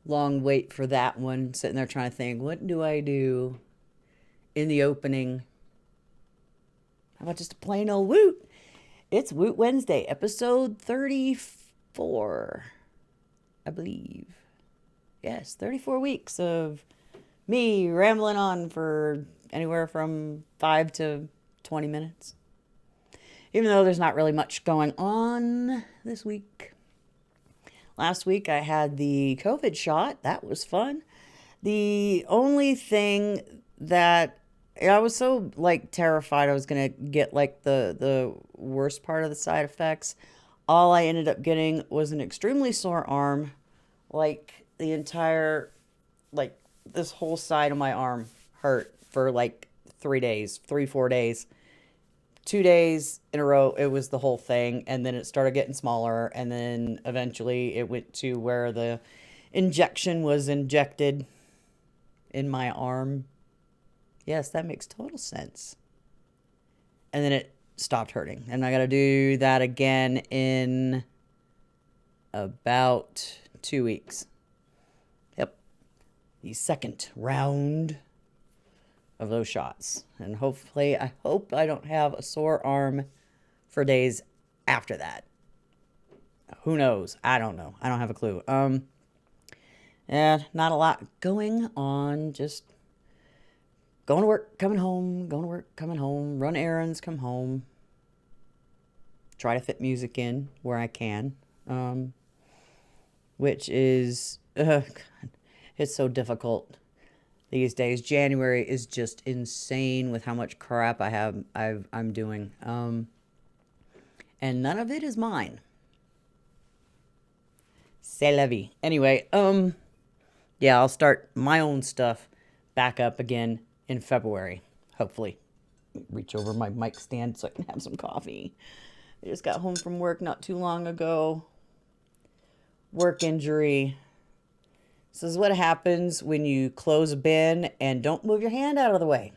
Long wait for that one. Sitting there trying to think, what do I do in the opening? How about just a plain old Woot? It's Woot Wednesday, episode 34, I believe. Yes, 34 weeks of me rambling on for anywhere from 5 to 20 minutes. Even though there's not really much going on this week. Last week I had the COVID shot. That was fun. The only thing that I was so like terrified I was gonna get like the worst part of the side effects. All I ended up getting was an extremely sore arm, like the entire like this whole side of my arm hurt for like 3 days, 4 days. 2 days in a row, it was the whole thing, and then it started getting smaller, and then eventually it went to where the injection was injected in my arm. Yes, that makes total sense. And then it stopped hurting, and I got to do that again in about 2 weeks. Yep, the second round of those shots. And hopefully, I hope I don't have a sore arm for days after that. Who knows? I don't know. I don't have a clue. Yeah, not a lot going on. Just going to work, coming home, going to work, coming home, run errands, come home. Try to fit music in where I can. Which is, God, it's so difficult these days. January is just insane with how much crap I'm doing. And none of it is mine. C'est la vie. Anyway, yeah, I'll start my own stuff back up again in February. Hopefully. Reach over my mic stand so I can have some coffee. I just got home from work not too long ago. Work injury. This is what happens when you close a bin and don't move your hand out of the way.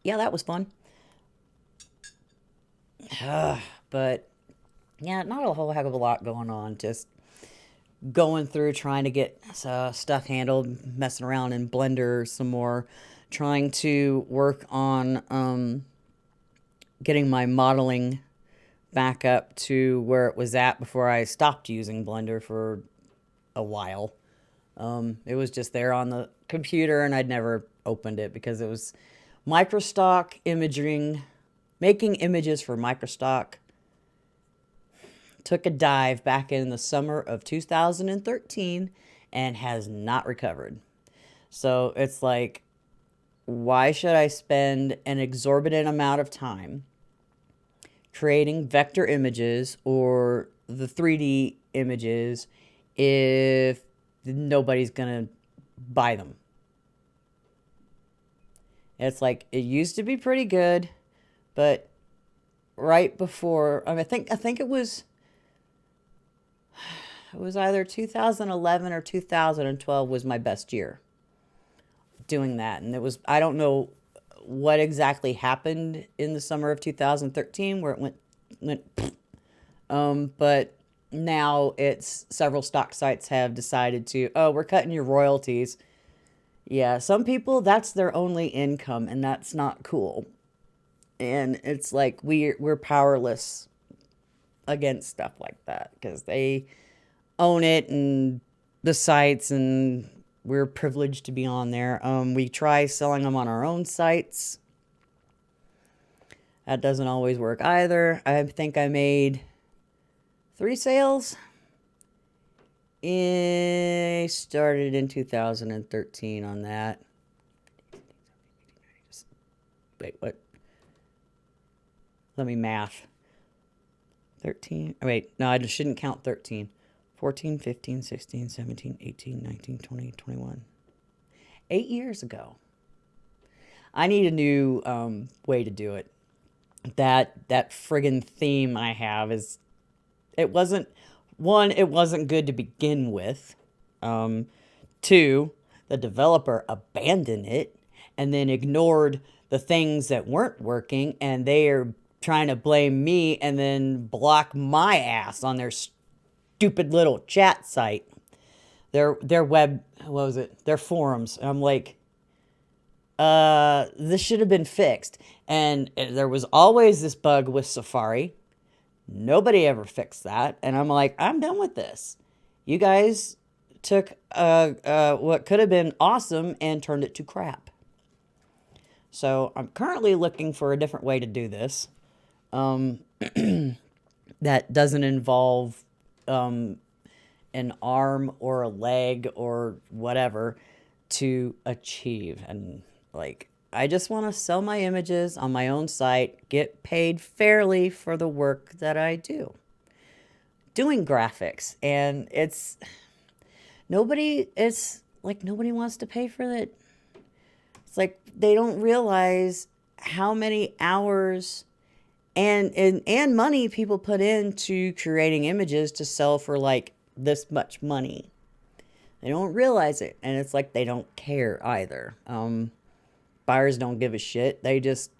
Yeah, that was fun. But, yeah, not a whole heck of a lot going on. Just going through trying to get stuff handled, messing around in Blender some more, trying to work on getting my modeling back up to where it was at before I stopped using Blender for a while. It was just there on the computer and I'd never opened it because it was microstock imaging, making images for microstock. Took a dive back in the summer of 2013 and has not recovered. So it's like, why should I spend an exorbitant amount of time creating vector images or the 3D images if nobody's gonna buy them? It's like, it used to be pretty good, but right before, I think it was either 2011 or 2012 was my best year doing that. And it was, I don't know what exactly happened in the summer of 2013 where it went but now it's several stock sites have decided to, oh, we're cutting your royalties. Yeah, some people, that's their only income, and that's not cool. And it's like we're powerless against stuff like that because they own it and the sites, and we're privileged to be on there. We try selling them on our own sites. That doesn't always work either. I think I made 3 sales. I started in 2013 on that. Wait, what? Let me math. 13. Oh, wait, no, I just shouldn't count 13. 14, 15, 16, 17, 18, 19, 20, 21. 8 years ago. I need a new way to do it. That friggin' theme I have is, it wasn't good to begin with. 2, the developer abandoned it and then ignored the things that weren't working, and they are trying to blame me and then block my ass on their stupid little chat site, their web, what was it? Their forums. And I'm like, this should have been fixed. And there was always this bug with Safari. Nobody ever fixed that. And I'm like, I'm done with this. You guys took what could have been awesome and turned it to crap. So I'm currently looking for a different way to do this. That doesn't involve an arm or a leg or whatever to achieve. And like, I just want to sell my images on my own site, get paid fairly for the work that I do. Doing graphics, and it's like nobody wants to pay for it. It's like they don't realize how many hours and money people put into creating images to sell for like this much money. They don't realize it, and it's like they don't care either. Buyers don't give a shit. They just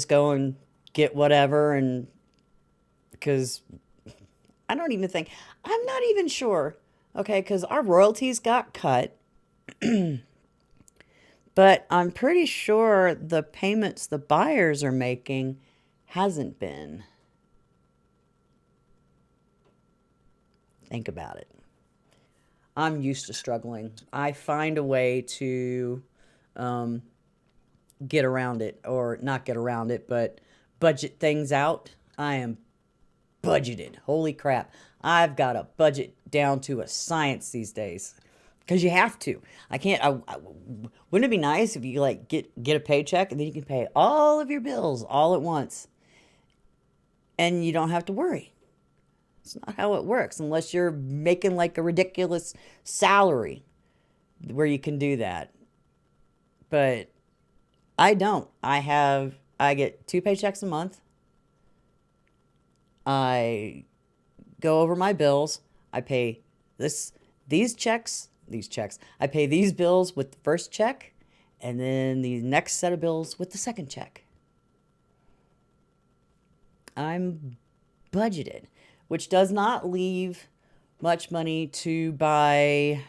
go and get whatever, and because I'm not even sure. Okay, because our royalties got cut. But I'm pretty sure the payments the buyers are making hasn't been. Think about it. I'm used to struggling. I find a way to get around it, or not get around it, but budget things out. I am budgeted. Holy crap. I've got a budget down to a science these days. Because you have to. Wouldn't it be nice if you like get a paycheck and then you can pay all of your bills all at once and you don't have to worry? It's not how it works unless you're making like a ridiculous salary where you can do that. But I don't. I get 2 paychecks a month. I go over my bills. I pay these checks. I pay these bills with the first check, and then the next set of bills with the second check. I'm budgeted, which does not leave much money to buy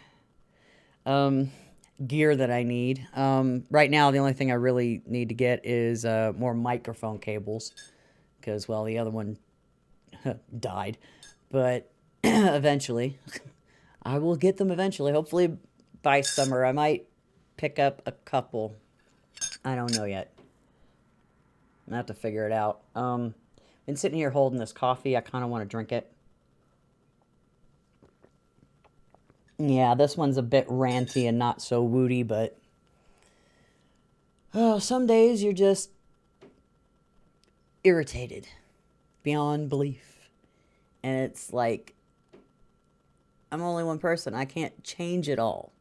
gear that I need. Right now, the only thing I really need to get is more microphone cables, because, well, the other one died. But eventually, I will get them eventually. Hopefully by summer. I might pick up a couple. I don't know yet. I have to figure it out. Been sitting here holding this coffee. I kind of want to drink it. Yeah, this one's a bit ranty and not so wooty, but some days you're just irritated beyond belief. And it's like, I'm only one person. I can't change it all.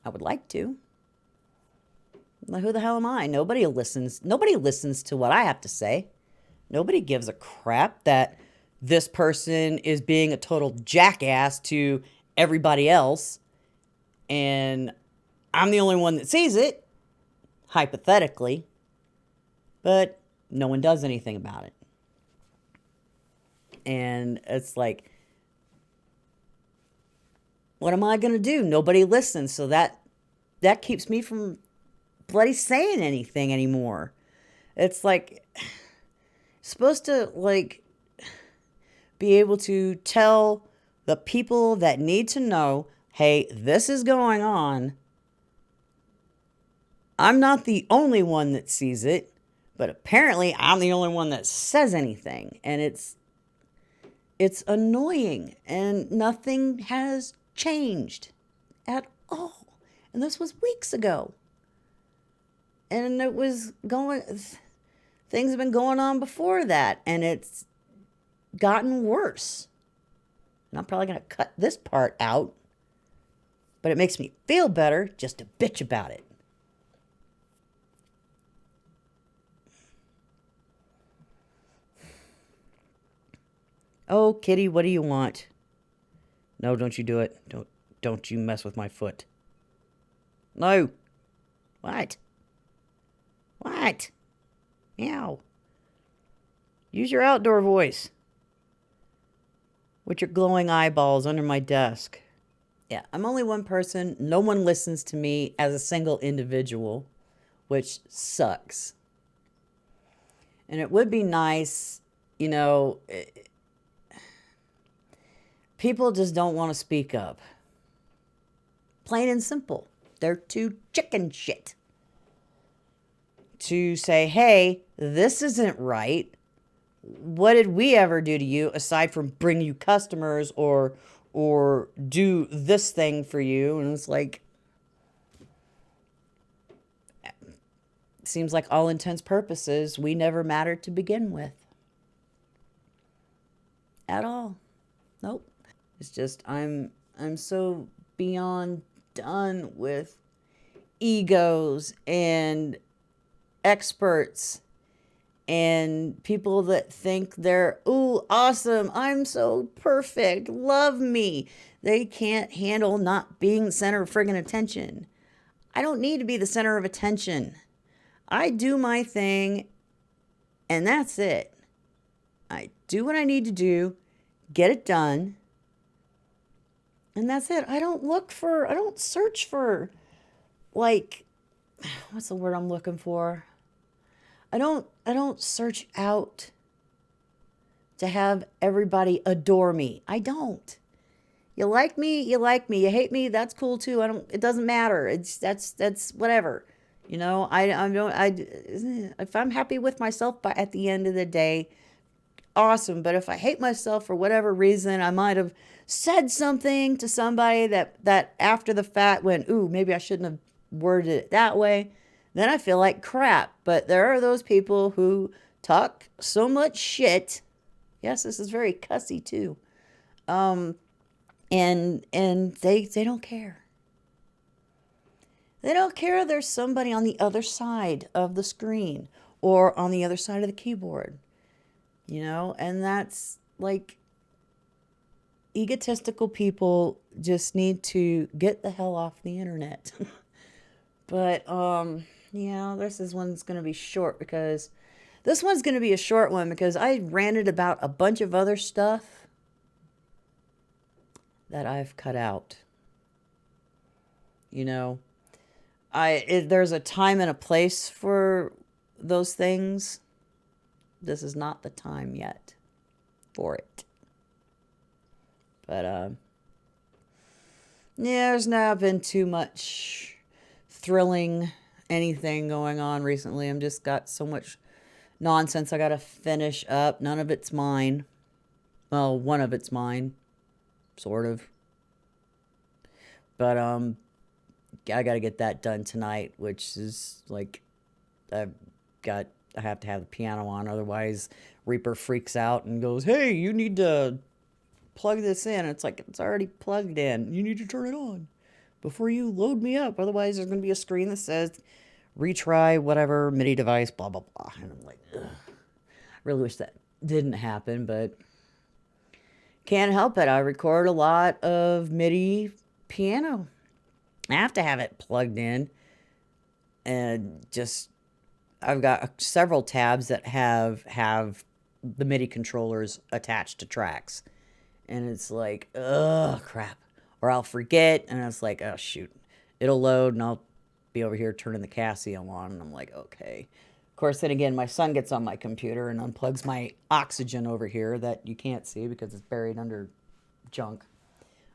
I would like to. Like, who the hell am I? Nobody listens. Nobody listens to what I have to say. Nobody gives a crap that this person is being a total jackass to everybody else. And I'm the only one that sees it, hypothetically. But no one does anything about it. And it's like, what am I going to do? Nobody listens. So that keeps me from bloody saying anything anymore. It's like, supposed to like be able to tell the people that need to know, hey, this is going on. I'm not the only one that sees it, but apparently I'm the only one that says anything. And it's annoying, and nothing has changed at all. And this was weeks ago. And it was things have been going on before that, and it's gotten worse. And I'm probably going to cut this part out, but it makes me feel better just to bitch about it. Oh, kitty, what do you want? No, don't you do it. Don't you mess with my foot. No. What? What? Meow. Use your outdoor voice. with your glowing eyeballs under my desk. Yeah, I'm only one person. No one listens to me as a single individual, which sucks. And it would be nice, you know, people just don't want to speak up. Plain and simple. They're too chicken shit to say, hey, this isn't right. What did we ever do to you aside from bring you customers or do this thing for you? And it's like, seems like all intents purposes, we never mattered to begin with. At all. Nope. It's just I'm so beyond done with egos and experts and people that think they're, ooh, awesome, I'm so perfect, love me. They can't handle not being the center of friggin' attention. I don't need to be the center of attention. I do my thing, and that's it. I do what I need to do, get it done, and that's it. I don't search for, like, what's the word I'm looking for? I don't search out to have everybody adore me. I don't. You like me, you like me. You hate me, that's cool too. It doesn't matter. That's whatever. You know, if I'm happy with myself at the end of the day, awesome. But if I hate myself for whatever reason, I might have said something to somebody that after the fact went, ooh, maybe I shouldn't have worded it that way. Then I feel like crap. But there are those people who talk so much shit. Yes, this is very cussy too. And they don't care. They don't care there's somebody on the other side of the screen or on the other side of the keyboard. You know, and that's like, egotistical people just need to get the hell off the internet. But yeah, this one's going to be short because this one's going to be a short one because I ranted about a bunch of other stuff that I've cut out. You know, there's a time and a place for those things. This is not the time yet for it. But yeah, there's not been too much thrilling anything going on recently. I'm just got so much nonsense I gotta finish up. None of it's mine. Well, one of it's mine, sort of. But I gotta get that done tonight, which is like, I have to have the piano on, otherwise Reaper freaks out and goes, hey, you need to plug this in. It's like, it's already plugged in. You need to turn it on before you load me up. Otherwise, there's going to be a screen that says, retry whatever MIDI device, blah, blah, blah. And I'm like, ugh. I really wish that didn't happen, but can't help it. I record a lot of MIDI piano. I have to have it plugged in. And just, I've got several tabs that have the MIDI controllers attached to tracks. And it's like, ugh, crap. Or I'll forget, and it's like, oh, shoot. It'll load, and I'll be over here turning the Casio on, and I'm like, okay. Of course, then again, my son gets on my computer and unplugs my oxygen over here that you can't see because it's buried under junk.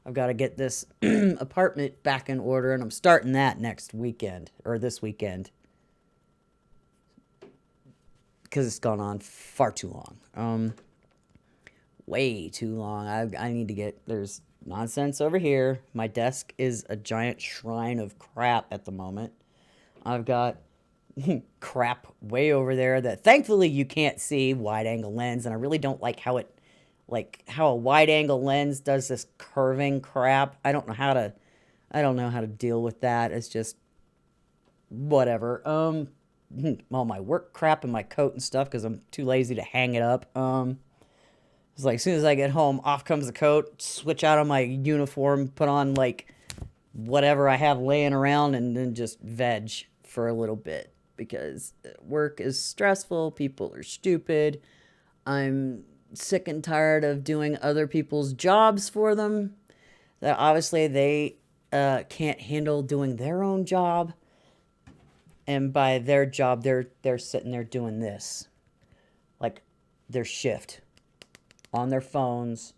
I've got to get this apartment back in order, and I'm starting that next weekend, or this weekend. Because it's gone on far too long. Way too long. I need to get, there's nonsense over here. My desk is a giant shrine of crap at the moment. I've got crap way over there that thankfully you can't see, wide angle lens, and I really don't like how how a wide angle lens does this curving crap. I don't know how to deal with that. It's just whatever. All my work crap and my coat and stuff because I'm too lazy to hang it up. It's like as soon as I get home, off comes the coat, switch out on my uniform, put on like whatever I have laying around, and then just veg for a little bit because work is stressful. People are stupid. I'm sick and tired of doing other people's jobs for them. That obviously they can't handle doing their own job. And by their job, they're sitting there doing this. Like their shift on their phones,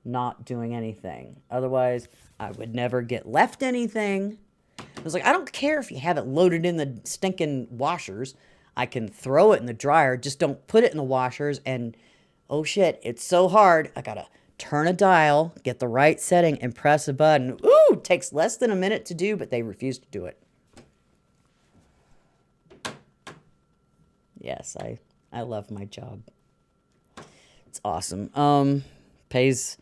not doing anything. Otherwise, I would never get left anything. I was like, I don't care if you have it loaded in the stinking washers. I can throw it in the dryer. Just don't put it in the washers. And oh shit, it's so hard. I gotta turn a dial, get the right setting, and press a button. Ooh, it takes less than a minute to do, but they refuse to do it. Yes, I love my job. It's awesome. Pays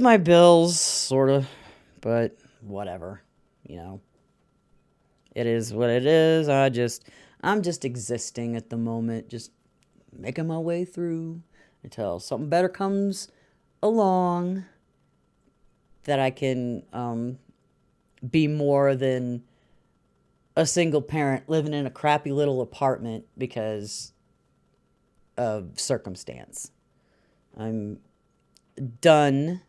my bills, sort of, but whatever, you know. It is what it is. I'm just existing at the moment, just making my way through until something better comes along that I can be more than a single parent living in a crappy little apartment because of circumstance. I'm done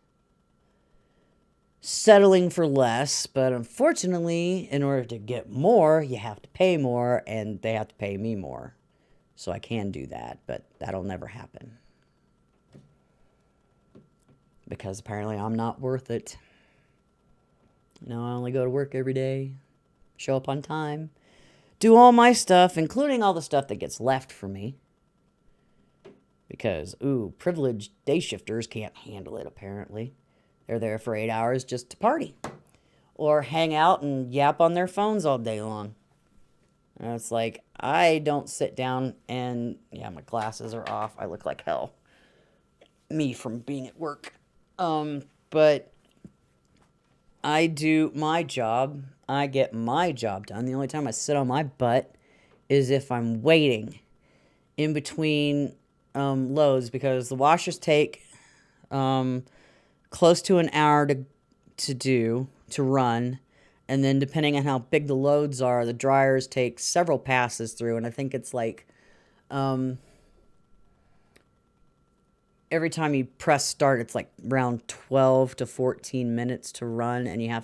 settling for less, but unfortunately, in order to get more, you have to pay more, and they have to pay me more. So I can do that, but that'll never happen. Because apparently I'm not worth it. You know, I only go to work every day, show up on time, do all my stuff, including all the stuff that gets left for me. Because, privileged day shifters can't handle it, apparently. They're there for 8 hours just to party. Or hang out and yap on their phones all day long. And it's like, I don't sit down and, yeah, my glasses are off. I look like hell. Me from being at work. But I do my job. I get my job done. The only time I sit on my butt is if I'm waiting in between loads, because the washers take close to an hour to run, and then depending on how big the loads are, the dryers take several passes through, and I think it's like every time you press start, it's like around 12 to 14 minutes to run, and you have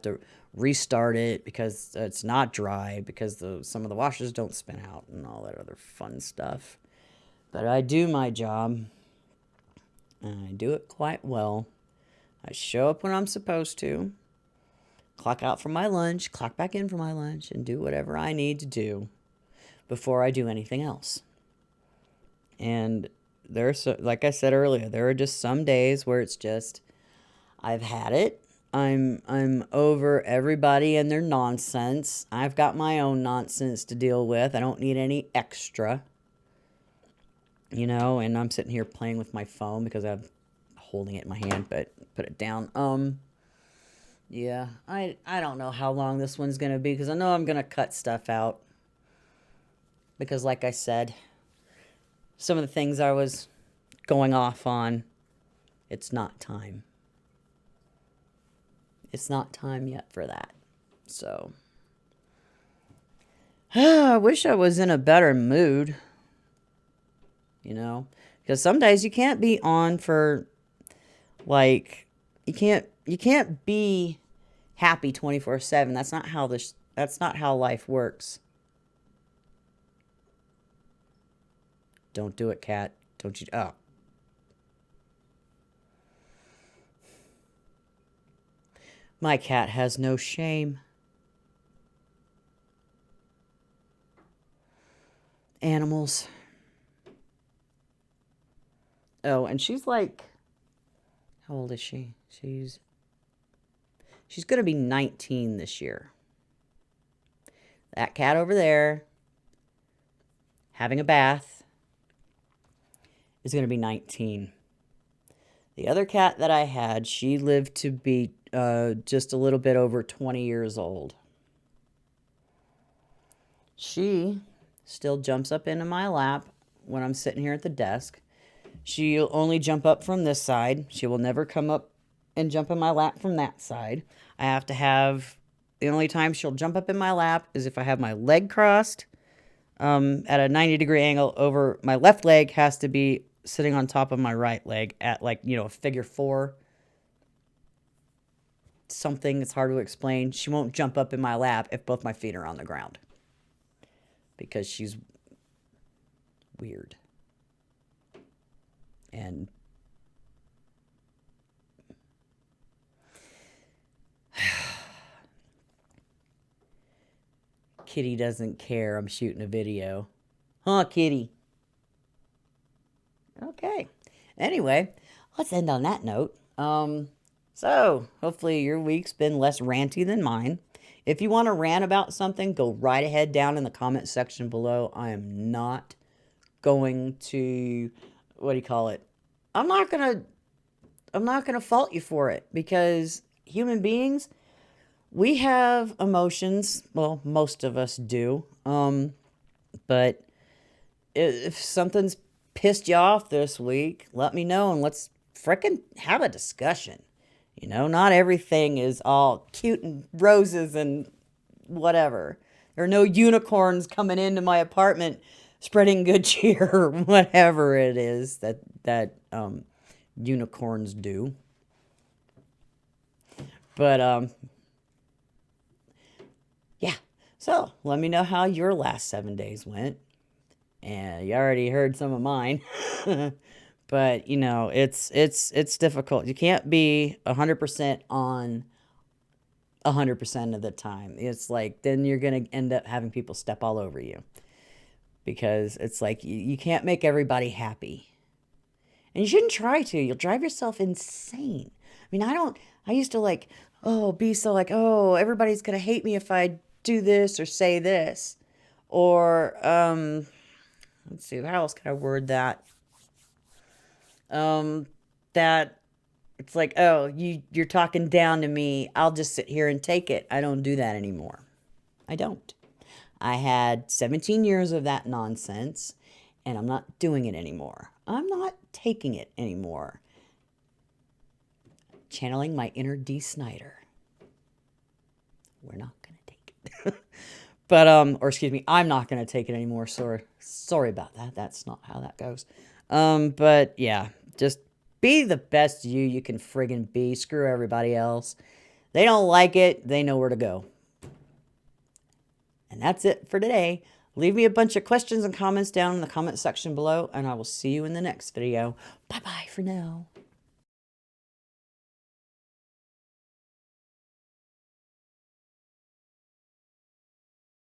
to restart it because it's not dry, because some of the washers don't spin out and all that other fun stuff. But I do my job, and I do it quite well. I show up when I'm supposed to, clock out for my lunch, clock back in for my lunch, and do whatever I need to do before I do anything else. And like I said earlier, there are just some days where it's just, I've had it. I'm over everybody and their nonsense. I've got my own nonsense to deal with. I don't need any extra. You know, and I'm sitting here playing with my phone because I'm holding it in my hand, but put it down. Yeah, I don't know how long this one's going to be, because I know I'm going to cut stuff out. Because like I said, some of the things I was going off on, it's not time. It's not time yet for that. So, I wish I was in a better mood. You know, because some days you can't be on for, like, you can't be happy 24/7. That's not how life works. Don't do it, cat. Don't you? Oh. My cat has no shame. Animals. Oh, and she's like, how old is she? She's going to be 19 this year. That cat over there, having a bath, is going to be 19. The other cat that I had, she lived to be just a little bit over 20 years old. She still jumps up into my lap when I'm sitting here at the desk. She'll only jump up from this side. She will never come up and jump in my lap from that side. I have to have, the only time she'll jump up in my lap is if I have my leg crossed at a 90-degree angle over. My left leg has to be sitting on top of my right leg at like, a figure four something. It's hard to explain. She won't jump up in my lap if both my feet are on the ground because she's weird. And Kitty doesn't care I'm shooting a video. Huh, Kitty? Okay. Anyway, let's end on that note. So hopefully your week's been less ranty than mine. If you want to rant about something, go right ahead down in the comment section below. I am not going to, what do you call it? I'm not gonna fault you for it, because human beings, we have emotions. Well, most of us do. But if something's pissed you off this week, let me know and let's frickin' have a discussion. Not everything is all cute and roses and whatever. There are no unicorns coming into my apartment spreading good cheer or whatever it is that unicorns do. But yeah. So let me know how your last 7 days went. And you already heard some of mine. But it's difficult. You can't be 100% on 100% of the time. It's like then you're gonna end up having people step all over you, because it's like you can't make everybody happy, and you shouldn't try to. You'll drive yourself insane. I mean, I used to be so everybody's gonna hate me if I do this or say this, or let's see, how else can I word that? That it's like, oh, you're talking down to me, I'll just sit here and take it. I don't do that anymore. I don't. I had 17 years of that nonsense, and I'm not doing it anymore. I'm not taking it anymore. Channeling my inner Dee Snider. We're not going to take it. Or excuse me, I'm not going to take it anymore. Sorry about that. That's not how that goes. But yeah, just be the best you can friggin' be. Screw everybody else. They don't like it. They know where to go. And that's it for today. Leave me a bunch of questions and comments down in the comment section below, and I will see you in the next video. Bye-bye for now.